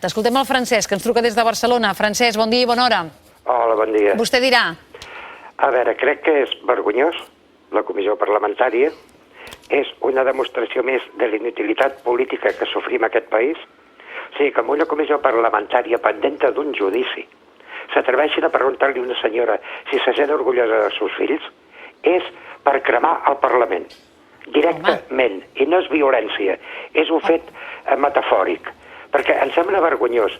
T'escoltem el Francesc, que ens truca des de Barcelona. Francesc, bon dia i bona hora. Hola, bon dia. Vostè dirà. A veure, crec que és vergonyós, la comissió parlamentària. És una demostració més de l'inutilitat política que sofrim aquest país. O sigui, que amb una comissió parlamentària pendenta d'un judici s'atreveixin a preguntar-li a una senyora si se sent orgullosa dels seus fills, és per cremar el Parlament. Directament. I no és violència, és un fet metafòric. Perquè em sembla vergonyós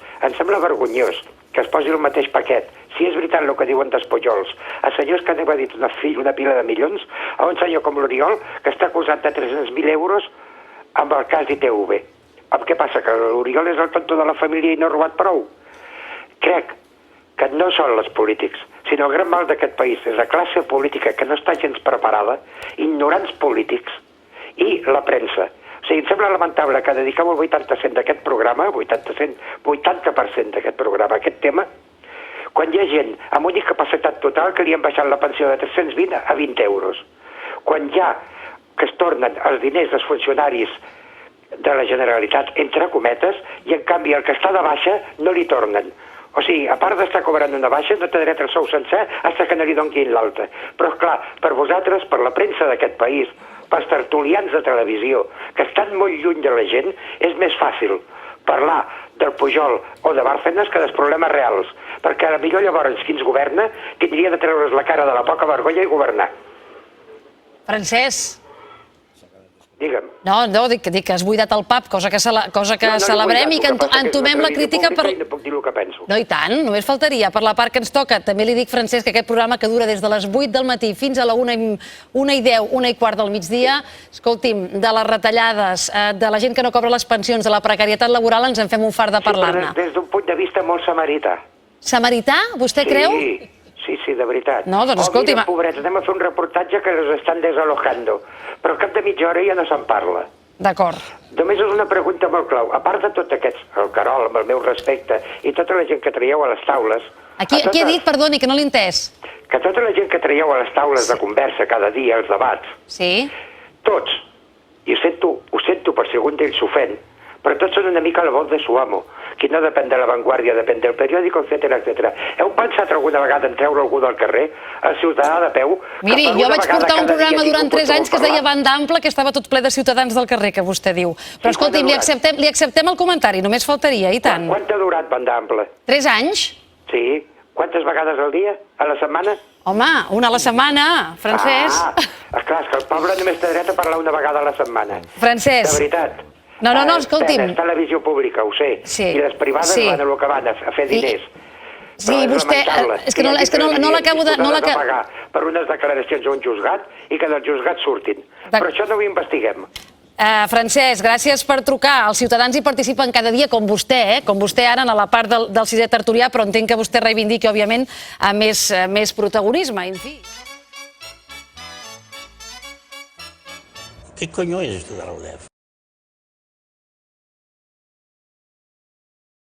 que es posi el mateix paquet, si és veritat el que diuen dels Pujols, a senyors que han evadit una pila de milions, a un senyor com l'Oriol, que està acusat de 300.000 euros amb el cas d'ITV. Què passa, que l'Oriol és el tonto de la família i no ha robat prou? Crec que no són els polítics, sinó el gran mal d'aquest país és la classe política que no està gens preparada, ignorants polítics, i la premsa. O sigui, em sembla lamentable que dediquem el 80% d'aquest programa, 80% d'aquest programa a aquest tema, quan hi ha gent amb una incapacitat total que li han baixat la pensió de 320 a 20 euros. Quan hi ha que es tornen els diners dels funcionaris de la Generalitat, entre cometes, i en canvi el que està de baixa no li tornen. O sigui, a part d'estar cobrant una baixa, no té dret al sou sencer fins que no li donin l'alta. Però, esclar, per vosaltres, per la premsa d'aquest país, pels tertulians de televisió, que estan molt lluny de la gent, és més fàcil parlar del Pujol o de Bárcenas que dels problemes reals. Perquè potser llavors qui ens governa tindria de treure's la cara de la poca vergonya i governar. Francesc. Digue'm. No, dic que has buidat el pap, cosa que celebrem i que entomem la crítica per... No puc dir el que penso. No, i tant, només faltaria. Per la part que ens toca, també li dic, Francesc, que aquest programa que dura des de les 8 del matí fins a la 1:10, 1:15 del migdia, escolti'm, de les retallades, de la gent que no cobra les pensions, de la precarietat laboral, ens en fem un fart de parlar-ne. Des d'un punt de vista molt samarità. Samarità? Vostè creu? Sí, de veritat. No, doncs escolti'm... Mira, pobrets, anem a fer un reportatge que els estan desalojando. Però al cap de mitja hora ja no se'n parla. D'acord. Només és una pregunta molt clau. A part de tot aquests, el Carol, amb el meu respecte, i tota la gent que traieu a les taules... Qui ha dit, perdoni, que no l'he entès? Que tota la gent que traieu a les taules de conversa cada dia, els debats... Sí. Tots, i ho sento per si algun d'ells s'ofèn, però tots són una mica la voz de su amo, que no depèn de La Vanguardia, depèn del periòdic, etc. Heu pensat alguna vegada en treure algú del carrer, el ciutadà de peu? Miri, jo vaig portar un programa durant 3 anys que es deia Banda Ampla, que estava tot ple de ciutadans del carrer, que vostè diu. Però escolti'm, li acceptem el comentari, només faltaria, i tant. Quant ha durat Banda Ampla? 3 anys? Sí. Quantes vegades al dia? A la setmana? Home, una a la setmana, Francesc. Esclar, és que el poble només té dret a parlar una vegada a la setmana. Francesc. De veritat. No, escolti'm. És televisió pública, ho sé. Sí. I les privades van a lo que van, a fer diners. Sí, vostè... És que no l'acabo de... pagar per unes declaracions a un juzgat i que del juzgat surtin. Però això no ho investiguem. Francesc, gràcies per trucar. Els ciutadans hi participen cada dia, com vostè, com vostè ara a la part del sisè tertulià, però entenc que vostè reivindiqui, òbviament, més protagonisme. En fi. ¿Qué coño es esto de la UDEF?